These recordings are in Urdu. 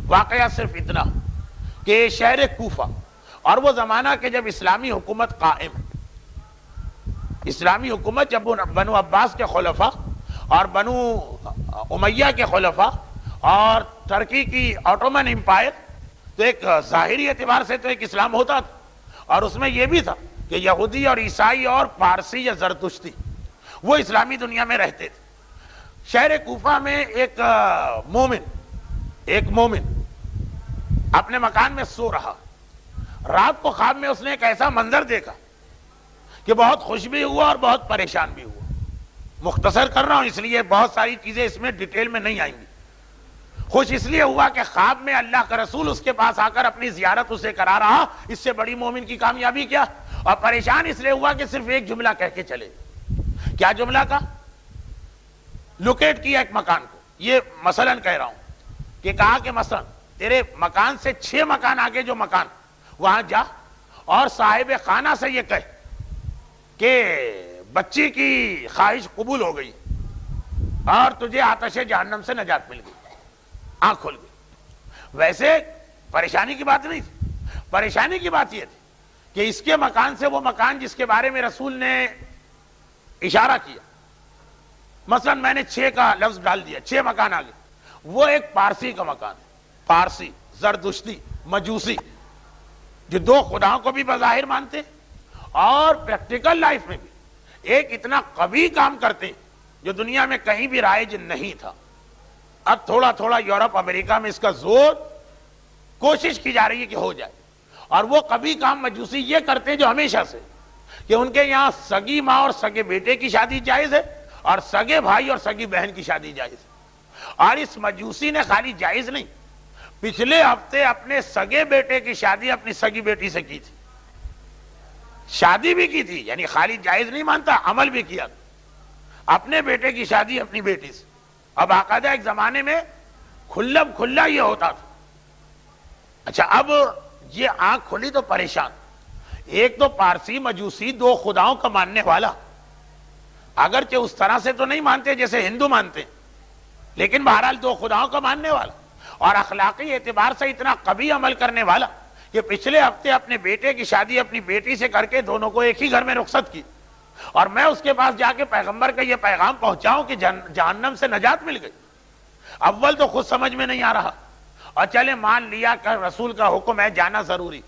واقعہ صرف اتنا کہ شہر کوفہ اور وہ زمانہ کہ جب اسلامی حکومت قائم، اسلامی حکومت جب بنو عباس کے خلفاء اور بنو امیہ کے خلفاء اور ترکی کی آٹومن امپائر، تو ایک ظاہری اعتبار سے تو ایک اسلام ہوتا تھا، اور اس میں یہ بھی تھا کہ یہودی اور عیسائی اور پارسی یا زرتشتی وہ اسلامی دنیا میں رہتے تھے۔ شہر کوفہ میں ایک مومن اپنے مکان میں سو رہا، رات کو خواب میں اس نے ایک ایسا منظر دیکھا کہ بہت خوش بھی ہوا اور بہت پریشان بھی ہوا۔ مختصر کر رہا ہوں اس لیے بہت ساری چیزیں اس میں ڈیٹیل میں نہیں آئیں گی۔ خوش اس لیے ہوا کہ خواب میں اللہ کا رسول اس کے پاس آ کر اپنی زیارت اسے کرا رہا، اس سے بڑی مومن کی کامیابی کیا، اور پریشان اس لیے ہوا کہ صرف ایک جملہ کہہ کے چلے۔ کیا جملہ کا؟ لوکیٹ کیا ایک مکان کو، یہ مثلاً کہہ رہا ہوں کہ کہا کہ مثلاً تیرے مکان سے 6 مکان آگے جو مکان، وہاں جا اور صاحب خانہ سے یہ کہہ کہ بچی کی خواہش قبول ہو گئی اور تجھے آتش جہنم سے نجات مل گئی، آنکھ کھل گئی۔ ویسے پریشانی کی بات نہیں تھی، پریشانی کی بات یہ تھی کہ اس کے مکان سے وہ مکان جس کے بارے میں رسول نے اشارہ کیا، مثلا میں نے 6 کا لفظ ڈال دیا، 6 مکان آگے، وہ ایک پارسی کا مکان ہے، پارسی، زردشتی، مجوسی، جو 2 خداؤں کو بھی بظاہر مانتے اور پریکٹیکل لائف میں بھی ایک اتنا قوی کام کرتے جو دنیا میں کہیں بھی رائج نہیں تھا۔ اب تھوڑا تھوڑا یورپ امریکہ میں اس کا زور کوشش کی جا رہی ہے کہ ہو جائے، اور وہ قوی کام مجوسی یہ کرتے جو ہمیشہ سے کہ ان کے یہاں سگی ماں اور سگے بیٹے کی شادی جائز ہے اور سگے بھائی اور سگی بہن کی شادی جائز ہے۔ اور اس مجوسی نے خالی جائز نہیں، پچھلے ہفتے اپنے سگے بیٹے کی شادی اپنی سگی بیٹی سے کی تھی، شادی بھی کی تھی، یعنی خالی جائز نہیں مانتا، عمل بھی کیا، اپنے بیٹے کی شادی اپنی بیٹی سے۔ اب باقاعدہ ایک زمانے میں کھلم کھلا یہ ہوتا تھا۔ اچھا، اب یہ آنکھ کھلی تو پریشان، ایک تو پارسی مجوسی 2 خداؤں کا ماننے والا، اگرچہ اس طرح سے تو نہیں مانتے جیسے ہندو مانتے، لیکن بہرحال 2 خداؤں کا ماننے والا اور اخلاقی اعتبار سے اتنا قوی عمل کرنے والا کہ پچھلے ہفتے اپنے بیٹے کی شادی اپنی بیٹی سے کر کے دونوں کو ایک ہی گھر میں رخصت کی، اور میں اس کے پاس جا کے پیغمبر کا یہ پیغام پہنچاؤں کہ جہنم سے نجات مل گئی۔ اول تو خود سمجھ میں نہیں آ رہا، اور چلے مان لیا کہ رسول کا حکم ہے جانا ضروری،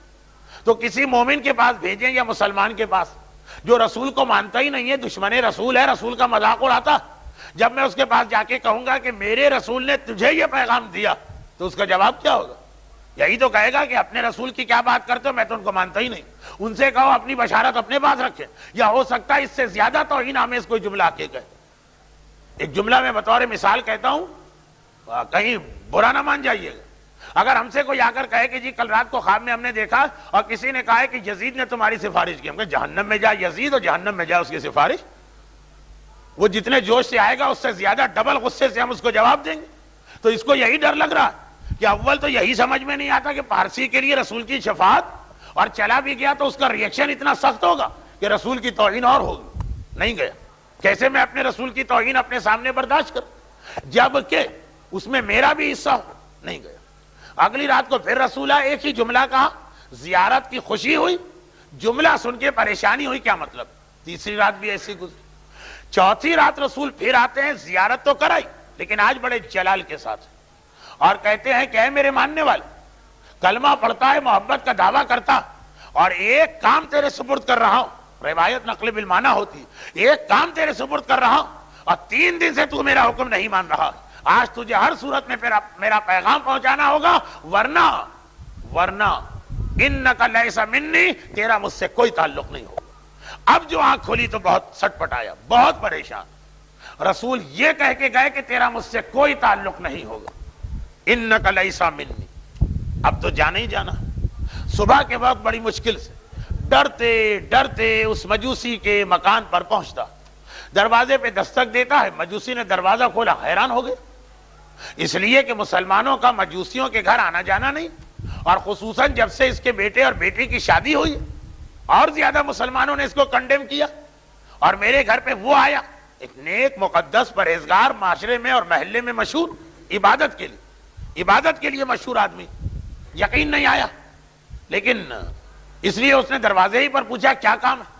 تو کسی مومن کے پاس بھیجیں یا مسلمان کے پاس جو رسول کو مانتا ہی نہیں ہے، دشمن رسول ہے، رسول کا مذاق اڑاتا، جب میں اس کے پاس جا کے کہوں گا کہ میرے رسول نے تجھے یہ پیغام دیا، تو اس کا جواب کیا ہوگا؟ یہی تو کہے گا کہ اپنے رسول کی کیا بات کرتے ہو، میں تو ان کو مانتا ہی نہیں، ان سے کہو اپنی بشارت اپنے پاس رکھے، یا ہو سکتا ہے اس سے زیادہ توہین آمیز کوئی جملہ آ کے کہے۔ ایک جملہ میں بطور مثال کہتا ہوں، کہیں برا نہ مان جائیے گا، اگر ہم سے کوئی آ کر کہے کہ جی کل رات کو خواب میں ہم نے دیکھا اور کسی نے کہا ہے کہ یزید نے تمہاری سفارش کی، ہم کہے جہنم میں جا یزید اور جہنم میں جا اس کی سفارش، وہ جتنے جوش سے آئے گا اس سے زیادہ ڈبل غصے سے ہم اس کو جواب دیں گے۔ تو اس کو یہی ڈر لگ رہا ہے کہ اول تو یہی سمجھ میں نہیں آتا کہ پارسی کے لیے رسول کی شفاعت، اور چلا بھی گیا تو اس کا ریئیکشن اتنا سخت ہوگا کہ رسول کی توہین اور ہوگی، نہیں گیا۔ کیسے میں اپنے رسول کی توہین اپنے سامنے برداشت کروں جبکہ اس میں میرا بھی حصہ ہو؟ نہیں گیا۔ اگلی رات کو پھر رسول آئے، ایک ہی جملہ کہا، زیارت کی خوشی ہوئی، جملہ سن کے پریشانی ہوئی، کیا مطلب؟ تیسری رات بھی ایسی گزری، چوتھی رات رسول پھر آتے ہیں، زیارت تو کرائی لیکن آج بڑے جلال کے ساتھ، اور کہتے ہیں کہ اے میرے ماننے والے، کلمہ پڑھتا ہے، محبت کا دعویٰ کرتا، اور ایک کام تیرے سپرد کر رہا ہوں، روایت نقل بالمعنی ہوتی ہے، ایک کام تیرے سپرد کر رہا ہوں اور 3 دن سے تو میرا حکم نہیں مان رہا، آج تجھے ہر صورت میں میرا پیغام پہنچانا ہوگا، ورنہ انک لیس منی، تیرا مجھ سے کوئی تعلق نہیں ہوگا۔ اب جو آنکھ کھولی تو بہت سٹ پٹایا، بہت پریشان، رسول یہ کہہ کے گئے کہ تیرا مجھ سے کوئی تعلق نہیں ہوگا، انک لیس منی، اب تو جانا ہی جانا۔ صبح کے وقت بڑی مشکل سے ڈرتے ڈرتے اس مجوسی کے مکان پر پہنچتا، دروازے پہ دستک دیتا ہے، مجوسی نے دروازہ کھولا، حیران ہو گئے، اس لیے کہ مسلمانوں کا مجوسیوں کے گھر آنا جانا نہیں، اور خصوصاً جب سے اس کے بیٹے اور بیٹی کی شادی ہوئی اور زیادہ مسلمانوں نے اس کو کنڈیم کیا، اور میرے گھر پہ وہ آیا، ایک نیک مقدس پرہیزگار، معاشرے میں اور محلے میں مشہور، عبادت کے لیے، عبادت کے لیے مشہور آدمی، یقین نہیں آیا، لیکن اس لیے اس نے دروازے ہی پر پوچھا کیا کام ہے۔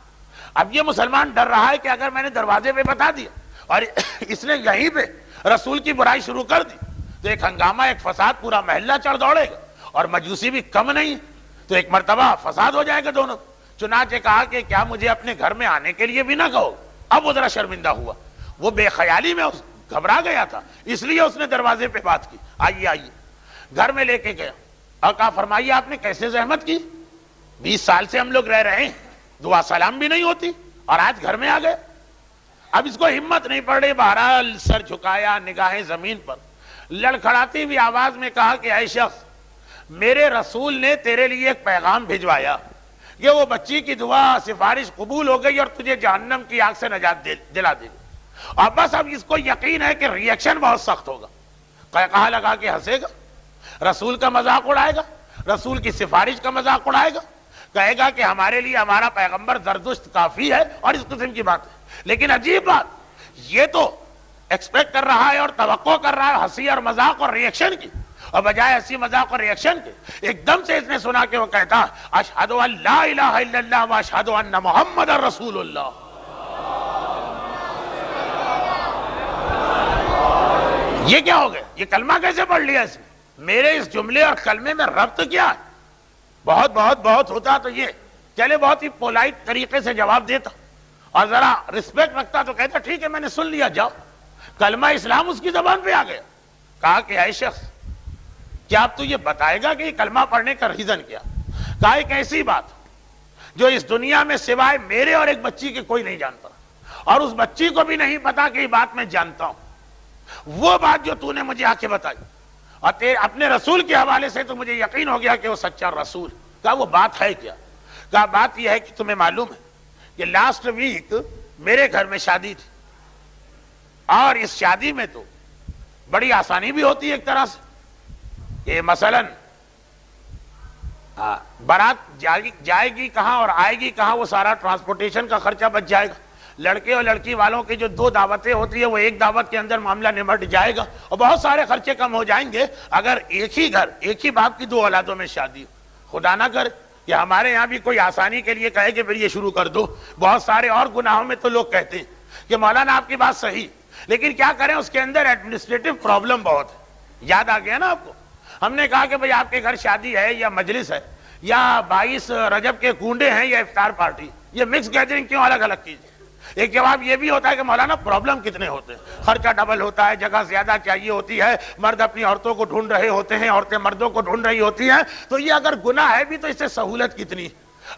اب یہ مسلمان ڈر رہا ہے کہ اگر میں نے دروازے پہ بتا دیا اور اس نے یہیں پہ رسول کی برائی شروع کر دی تو ایک ہنگامہ، ایک فساد، پورا محلہ چڑھ دوڑے گا، اور مجوسی بھی کم نہیں، تو ایک مرتبہ فساد ہو جائے گا دونوں۔ چنانچہ کہا کہ کیا مجھے اپنے گھر میں آنے کے لیے بھی نہ کہو؟ اب وہ ذرا شرمندہ ہوا، وہ بے خیالی میں گھبرا گیا تھا، اس لیے اس نے دروازے پہ بات کی، آئیے آئیے، گھر میں لے کے گیا اور کہا فرمائیے آپ نے کیسے زحمت کی، 20 سال سے ہم لوگ رہ رہے ہیں، دعا سلام بھی نہیں ہوتی، اور آج گھر میں آ گئے۔ اب اس کو ہمت نہیں پڑ رہی، بہرحال سر جھکایا، نگاہیں زمین پر، لڑکھڑاتی ہوئی آواز میں کہا کہ اے شخص، میرے رسول نے تیرے لیے ایک پیغام بھجوایا کہ وہ بچی کی دعا سفارش قبول ہو گئی اور تجھے جہنم کی آگ سے نجات دلا دے گی، اور بس اب اس کو یقین ہے کہ ریئیکشن بہت سخت ہوگا۔ کہا لگا کہ ہنسے گا، رسول کا مذاق اڑائے گا، رسول کی سفارش کا مذاق اڑائے گا، کہے گا کہ ہمارے لیے ہمارا پیغمبر زردشت کافی ہے، اور اس قسم کی بات ہے۔ لیکن عجیب بات، یہ تو ایکسپیکٹ کر رہا ہے اور توقع کر رہا ہے ہنسی اور مذاق اور ریئیکشن کی، اور بجائے ہنسی مذاق اور ریئیکشن کے ایک دم سے اس نے سنا کہ وہ کہتا اشہد ان لا الہ الا اللہ واشہد ان محمد رسول اللہ۔ یہ کیا ہو گیا؟ یہ کلمہ کیسے پڑھ لیا اس نے؟ میرے اس جملے اور کلمے میں ربط کیا ہے؟ بہت بہت بہت ہوتا تو یہ چلے بہت ہی پولائٹ طریقے سے جواب دیتا اور ذرا رسپیکٹ رکھتا تو کہتا ٹھیک ہے میں نے سن لیا، جاؤ۔ کلمہ اسلام اس کی زبان پہ آ گیا۔ کہا کہ اے شخص، کیا اب تو یہ بتائے گا کہ یہ کلمہ پڑھنے کا ریزن کیا؟ کہا ایک ایسی بات جو اس دنیا میں سوائے میرے اور ایک بچی کے کوئی نہیں جانتا، اور اس بچی کو بھی نہیں پتا کہ یہ بات میں جانتا ہوں، وہ بات جو تو نے مجھے آ کے بتائی اور اپنے رسول کے حوالے سے تو مجھے یقین ہو گیا کہ وہ سچا رسول۔ کہا وہ بات ہے کیا؟ کہا بات یہ ہے کہ تمہیں معلوم ہے کہ لاسٹ ویک میرے گھر میں شادی تھی، اور اس شادی میں تو بڑی آسانی بھی ہوتی ہے ایک طرح سے، کہ مثلا بارات جائے گی کہاں اور آئے گی کہاں، وہ سارا ٹرانسپورٹیشن کا خرچہ بچ جائے گا، لڑکے اور لڑکی والوں کی جو 2 دعوتیں ہوتی ہیں وہ ایک دعوت کے اندر معاملہ نمٹ جائے گا، اور بہت سارے خرچے کم ہو جائیں گے اگر ایک ہی گھر، ایک ہی باپ کی 2 اولادوں میں شادی ہو۔ خدا نہ کرے کہ ہمارے یہاں بھی کوئی آسانی کے لیے کہے کہ پھر یہ شروع کر دو۔ بہت سارے اور گناہوں میں تو لوگ کہتے ہیں کہ مولانا آپ کی بات صحیح، لیکن کیا کریں اس کے اندر ایڈمنسٹریٹو پرابلم بہت ہے۔ یاد آ گیا نا آپ کو؟ ہم نے کہا کہ بھئی آپ کے گھر شادی ہے یا مجلس ہے یا 22 رجب کے کنڈے ہیں یا افطار پارٹی، یہ مکس گیدرنگ کیوں الگ الگ کیجیے؟ ایک جواب یہ بھی ہوتا ہے کہ مولانا پرابلم کتنے ہوتے ہیں، خرچہ ڈبل ہوتا ہے، جگہ زیادہ چاہیے ہوتی ہے، مرد اپنی عورتوں کو ڈھونڈ رہے ہوتے ہیں، عورتیں مردوں کو ڈھونڈ رہی ہوتی ہیں، تو یہ اگر گناہ ہے بھی تو اس سے سہولت کتنی؟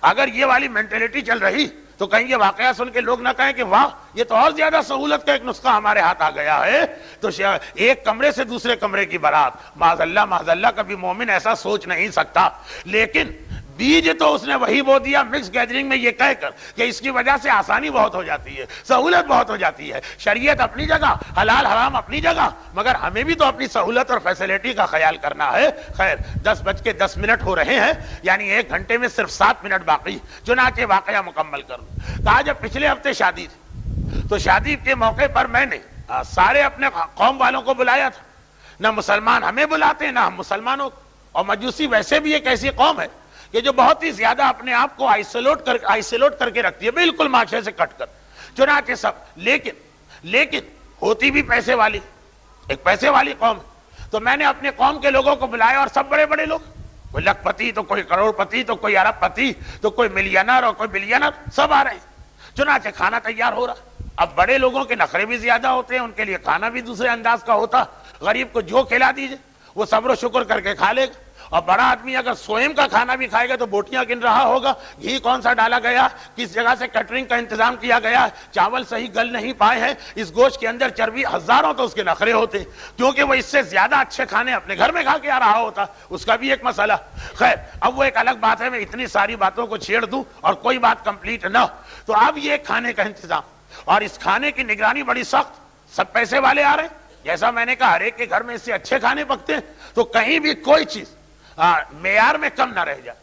اگر یہ والی مینٹلٹی چل رہی تو کہیں یہ واقعہ سن کے لوگ نہ کہیں کہ واہ یہ تو اور زیادہ سہولت کا ایک نسخہ ہمارے ہاتھ آ گیا ہے، تو ایک کمرے سے دوسرے کمرے کی بارات، معاذ اللہ کبھی مومن ایسا سوچ نہیں سکتا، لیکن بیج تو اس نے وہی بو دیا مکس گیدرنگ میں یہ کہہ کر کہ اس کی وجہ سے آسانی بہت ہو جاتی ہے، سہولت بہت ہو جاتی ہے، شریعت اپنی جگہ، حلال حرام اپنی جگہ، مگر ہمیں بھی تو اپنی سہولت اور فیسلٹی کا خیال کرنا ہے۔ خیر 10:10 ہو رہے ہیں، یعنی 1 گھنٹے میں صرف 7 منٹ باقی، چنانچہ واقعہ مکمل کر لوں۔ کہا جب پچھلے ہفتے شادی تھی تو شادی کے موقع پر میں نے سارے اپنے قوم والوں کو بلایا تھا، نہ مسلمان ہمیں بلاتے ہیں نہ ہم مسلمانوں کو، اور مجوسی ویسے بھی ایک ایسی قوم ہے کہ جو بہت ہی زیادہ اپنے آپ کو آئسولیٹ کر کے رکھتی ہے، بالکل معاشرے سے کٹ کر، چنانچہ سب لیکن ہوتی بھی پیسے والی، ایک پیسے والی قوم ہے، تو میں نے اپنے قوم کے لوگوں کو بلایا، اور سب بڑے بڑے لوگ، کوئی لکھ پتی تو کوئی کروڑ پتی تو کوئی ارب پتی تو کوئی ملینر اور کوئی بلینر، سب آ رہے ہیں۔ چنانچہ کھانا تیار ہو رہا۔ اب بڑے لوگوں کے نخرے بھی زیادہ ہوتے ہیں، ان کے لیے کھانا بھی دوسرے انداز کا ہوتا، غریب کو جو کھلا دیجئے وہ صبر و شکر کر کے کھا لے گا، اور بڑا آدمی اگر سوئم کا کھانا بھی کھائے گا تو بوٹیاں گن رہا ہوگا، گھی کون سا ڈالا گیا، کس جگہ سے کیٹرنگ کا انتظام کیا گیا، چاول صحیح گل نہیں پائے ہیں، اس گوشت کے اندر چربی، ہزاروں تو اس کے نخرے ہوتے ہیں، کیونکہ وہ اس سے زیادہ اچھے کھانے اپنے گھر میں کھا کے آ رہا ہوتا، اس کا بھی ایک مسئلہ۔ خیر اب وہ ایک الگ بات ہے، میں اتنی ساری باتوں کو چھیڑ دوں اور کوئی بات کمپلیٹ نہ ہو، تو اب یہ کھانے کا انتظام اور اس کھانے کی نگرانی بڑی سخت، سب پیسے والے آ رہے ہیں، جیسا میں نے کہا ہر ایک کے گھر میں اس سے اچھے کھانے پکتے ہیں، تو کہیں بھی کوئی چیز معیار میں کم نہ رہ جائے۔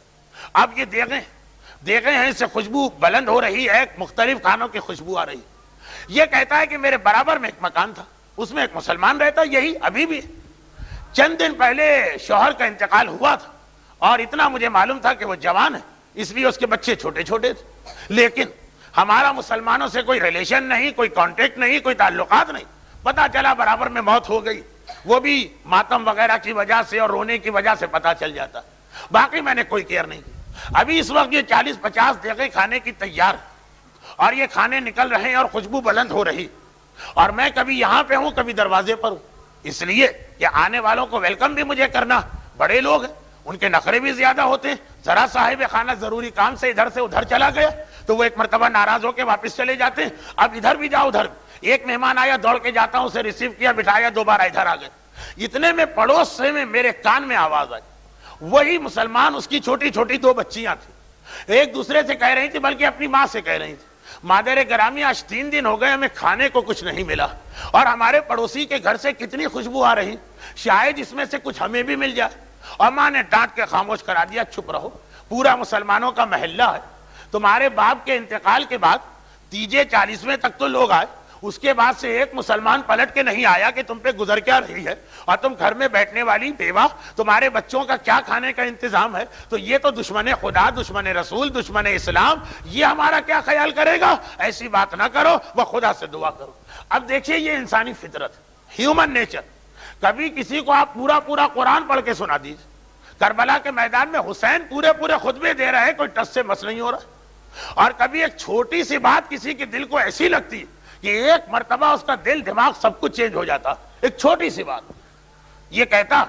اب یہ دیکھیں ہیں، اس سے خوشبو بلند ہو رہی ہے، مختلف کھانوں کی خوشبو آ رہی ہے۔ یہ کہتا ہے کہ میرے برابر میں ایک مکان تھا، اس میں ایک مسلمان رہتا، یہی ابھی بھی چند دن پہلے شوہر کا انتقال ہوا تھا اور اتنا مجھے معلوم تھا کہ وہ جوان ہے، اس لیے اس کے بچے چھوٹے چھوٹے تھے، لیکن ہمارا مسلمانوں سے کوئی ریلیشن نہیں، کوئی کانٹیکٹ نہیں، کوئی تعلقات نہیں. پتا چلا برابر میں موت ہو گئی، وہ بھی ماتم وغیرہ کی وجہ سے اور رونے کی وجہ سے پتا چل جاتا. باقی میں نے کوئی کیئر نہیں کی. ابھی اس وقت یہ 40-50 دقیقے کھانے کی تیار اور یہ کھانے نکل رہے ہیں اور خوشبو بلند ہو رہی، اور میں کبھی یہاں پہ ہوں کبھی دروازے پر ہوں، اس لیے کہ آنے والوں کو ویلکم بھی مجھے کرنا. بڑے لوگ ہیں، ان کے نخرے بھی زیادہ ہوتے ہیں. ذرا صاحب خانہ ضروری کام سے ادھر سے ادھر چلا گیا تو وہ ایک مرتبہ ناراض ہو کے واپس چلے جاتے ہیں. اب ادھر بھی جاؤ ادھر بھی. ایک مہمان آیا، دوڑ کے جاتا ہوں، اسے ریسیو کیا، بٹھایا، دوبارہ ادھر آ گئے. اتنے میں پڑوس سے میں میرے کان میں آواز آئی. وہی مسلمان، اس کی چھوٹی چھوٹی 2 بچیاں تھیں، ایک دوسرے سے کہہ رہی تھی، بلکہ اپنی ماں سے کہہ رہی تھی، مادر گرامی آج 3 دن ہو گئے ہمیں کھانے کو کچھ نہیں ملا، اور ہمارے پڑوسی کے گھر سے کتنی خوشبو آ رہی، شاید اس میں سے کچھ ہمیں بھی مل جائے. اور ماں نے ڈانٹ کے خاموش کرا دیا، چپ رہو، پورا مسلمانوں کا محلہ ہے. تمہارے باپ کے انتقال کے بعد 30-40 تک تو لوگ آئے، اس کے بعد سے ایک مسلمان پلٹ کے نہیں آیا کہ تم پہ گزر کیا رہی ہے، اور تم گھر میں بیٹھنے والی بیوہ، تمہارے بچوں کا کیا کھانے کا انتظام ہے. تو یہ تو دشمن خدا، دشمن رسول، دشمن اسلام، یہ ہمارا کیا خیال کرے گا؟ ایسی بات نہ کرو، وہ خدا سے دعا کرو. اب دیکھیے، یہ انسانی فطرت، ہیومن نیچر. کبھی کسی کو آپ پورا قرآن پڑھ کے سنا دیجیے. کربلا کے میدان میں حسین پورے خطبے دے رہے ہیں، کوئی ٹس سے مس نہیں ہو رہا. اور کبھی ایک چھوٹی سی بات کسی کے دل کو ایسی لگتی ہے کہ ایک مرتبہ اس کا دل دماغ سب کچھ چینج ہو جاتا. ایک چھوٹی سی بات. یہ کہتا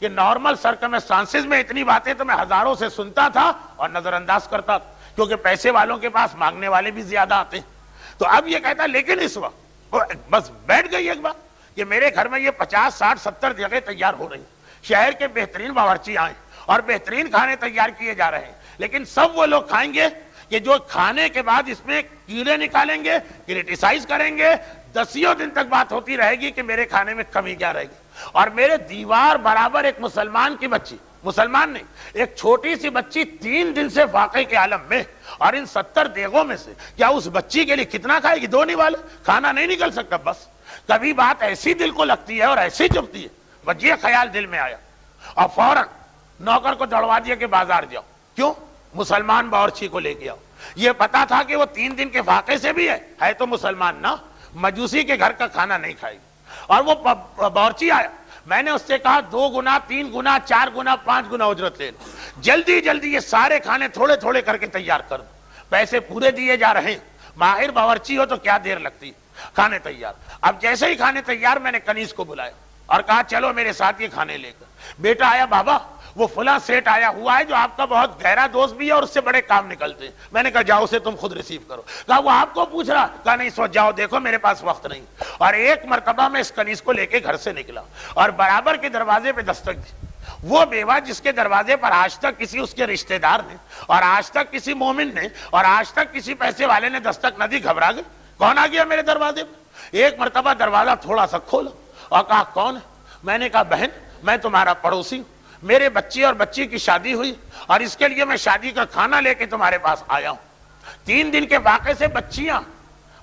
کہ نارمل سرکمسٹانسز میں اتنی باتیں تو میں ہزاروں سے سنتا تھا اور نظر انداز کرتا تھا، کیونکہ پیسے والوں کے پاس مانگنے والے بھی زیادہ آتے ہیں. تو اب یہ کہتا، لیکن اس وقت بس بیٹھ گئی ایک بات کہ میرے گھر میں یہ 50-60-70 جگہ تیار ہو رہی ہیں، شہر کے بہترین باورچی آئیں اور بہترین کھانے تیار کیے جا رہے ہیں، لیکن سب وہ لوگ کھائیں گے کہ جو کھانے کے بعد اس میں کیڑے نکالیں گے، کرٹیسائز کریں گے. 10 دن تک بات ہوتی رہے گی کہ میرے کھانے میں کمی کیا رہے گی. اور میرے دیوار برابر ایک مسلمان کی بچی، مسلمان نہیں، ایک چھوٹی سی بچی 3 دن سے فاقے کے عالم میں، اور ان 70 دیگوں میں سے کیا اس بچی کے لیے کتنا کھائے گی؟ 2 نہیں والے، کھانا نہیں نکل سکتا. بس کبھی بات ایسی دل کو لگتی ہے اور ایسی چبھتی ہے. بس یہ خیال دل میں آیا اور فوراً نوکر کو دوڑوا دیا کہ بازار جاؤ. کیوں؟ مسلمان باورچی کو لے کے آؤ. یہ پتا تھا کہ وہ 3 دن کے فاقے سے بھی ہے تو مسلمان نہ، مجوسی کے گھر کا کھانا نہیں کھائے گی. اور وہ باورچی آیا، میں نے اس سے کہا 2 گنا 3 گنا 4 گنا 5 گنا اجرت لے لو، جلدی یہ سارے کھانے تھوڑے کر کے تیار کر دو. پیسے پورے دیے جا رہے ہیں، ماہر باورچی ہو تو کیا دیر لگتی ہے. کھانے تیار. اب جیسے ہی کھانے تیار، میں نے کنیز کو بلایا اور کہا چلو میرے ساتھ یہ کھانے لے کر. بیٹا آیا، بابا وہ فلاں سیٹ آیا ہوا ہے جو آپ کا بہت گہرا دوست بھی ہے اور اس سے بڑے کام نکلتے ہیں. میں نے کہا جاؤ اسے تم خود ریسیو کرو. کہا وہ آپ کو پوچھ رہا؟ کہا نہیں، سو جاؤ، دیکھو میرے پاس وقت نہیں. اور ایک مرتبہ میں اس کنیز کو لے کے گھر سے نکلا اور برابر کے دروازے پہ دستک دی. وہ بیوہ جس کے دروازے پر آج تک کسی اس کے رشتہ دار نے اور آج تک کسی مومن نے اور آج تک کسی پیسے والے نے دستک نہ دی، گھبرا گئی. کون آ گیا میرے دروازے پہ؟ ایک مرتبہ دروازہ تھوڑا سا کھولا اور کہا کون ہے؟ میں نے کہا بہن، میں تمہارا پڑوسی ہوں، میرے بچی اور بچی کی شادی ہوئی اور اس کے لیے میں شادی کا کھانا لے کے تمہارے پاس آیا ہوں. 3 دن کے واقعے سے بچیاں،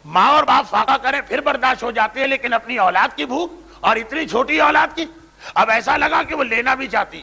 ماں اور باپ فاقہ کریں پھر برداشت ہو جاتے ہیں، لیکن اپنی اولاد کی بھوک اور اتنی چھوٹی اولاد کی، اب ایسا لگا کہ وہ لینا بھی چاہتی.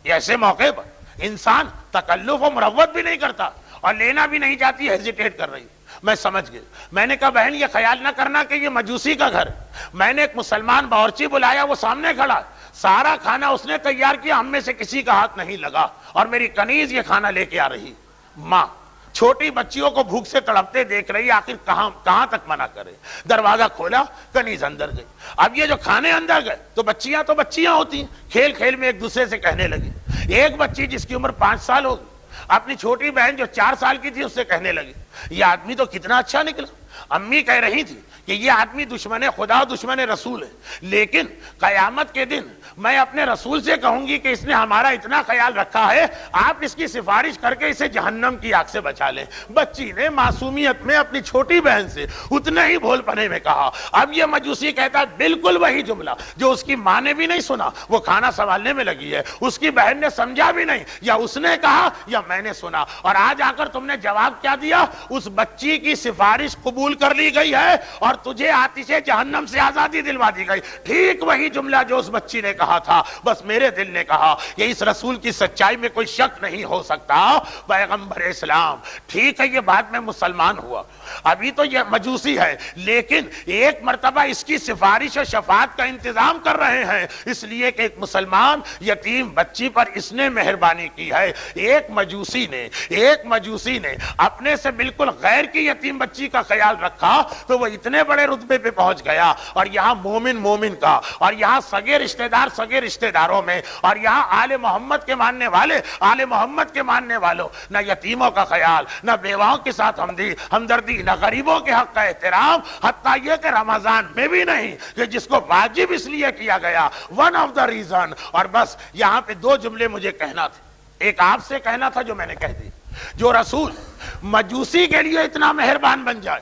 ایسے موقع پر انسان تکلف و مروت بھی نہیں کرتا اور لینا بھی نہیں چاہتی، ہیزیٹیٹ کر رہی. میں سمجھ گیا. میں نے کہا بہن یہ خیال نہ کرنا کہ یہ مجوسی کا گھر. میں نے ایک مسلمان باورچی بلایا، وہ سامنے کھڑا، سارا کھانا اس نے تیار کیا، ہم میں سے کسی کا ہاتھ نہیں لگا، اور میری کنیز یہ کھانا لے کے آ رہی. ماں چھوٹی بچیوں کو بھوک سے تڑپتے دیکھ رہی، آخر کہاں تک منع کرے. دروازہ کھولا، کنیز اندر گئی. اب یہ جو کھانے اندر گئے تو بچیاں ہوتی ہیں، کھیل کھیل میں ایک دوسرے سے کہنے لگی. ایک بچی جس کی عمر 5 سال ہوگی اپنی چھوٹی بہن جو 4 سال کی تھی اس سے کہنے لگی یہ آدمی تو کتنا اچھا نکلا. امی کہہ رہی تھی کہ یہ آدمی دشمن خدا دشمن رسول ہے، لیکن قیامت کے دن میں اپنے رسول سے کہوں گی کہ اس نے ہمارا اتنا خیال رکھا ہے، آپ اس کی سفارش کر کے اسے جہنم کی آگ سے بچا لیں. بچی نے معصومیت میں اپنی چھوٹی بہن سے اتنے ہی بھول پنے میں کہا. اب یہ مجوسی کہتا ہے بالکل وہی جملہ جو اس کی ماں نے بھی نہیں سنا. وہ کھانا سنبھالنے میں لگی ہے، اس کی بہن نے سمجھا بھی نہیں، یا اس نے کہا یا میں نے سنا، اور آج آ کر تم نے جواب کیا دیا؟ اس بچی کی سفارش قبول کر لی گئی ہے اور تجھے آتش جہنم سے آزادی دلوا دی گئی. ٹھیک وہی جملہ جو اس بچی نے کہا کہا تھا، بس میرے دل نے کہا کہ اس رسول کی سچائی میں کوئی شک نہیں ہو سکتا، پیغمبر اسلام ٹھیک ہے یہ بات میں مسلمان ہوا، ابھی تو یہ مجوسی ہے لیکن ایک مرتبہ اس کی سفارش و شفاعت کا انتظام کر رہے ہیں، اس لیے کہ ایک مسلمان یتیم بچی پر اس نے مہربانی کی ہے۔ ایک مجوسی نے اپنے سے بالکل غیر کی یتیم بچی کا خیال رکھا تو وہ اتنے بڑے رتبے پہ پہنچ گیا، اور یہاں مومن کا، اور یہاں سگے رشتہ داروں میں، اور یہاں آل محمد کے ماننے والوں نہ یتیموں کا خیال، نہ بیواؤں کے ساتھ ہمدردی، نہ غریبوں کے حق کا احترام، حتیٰ یہ کہ رمضان میں بھی نہیں کہ جس کو واجب اس لیے کیا گیا، ون آف دا ریزن۔ اور بس یہاں پہ دو جملے مجھے کہنا تھے، ایک آپ سے کہنا تھا جو میں نے کہہ دی، جو رسول مجوسی کے لیے اتنا مہربان بن جائے،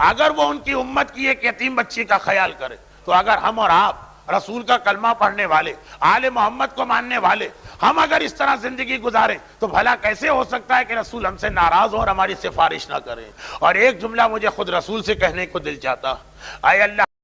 اگر وہ ان کی امت کی ایک یتیم بچی کا خیال کرے، تو اگر ہم اور آپ رسول کا کلمہ پڑھنے والے، آل محمد کو ماننے والے، ہم اگر اس طرح زندگی گزاریں تو بھلا کیسے ہو سکتا ہے کہ رسول ہم سے ناراض ہو اور ہماری سفارش نہ کریں؟ اور ایک جملہ مجھے خود رسول سے کہنے کو دل چاہتا، اے اللہ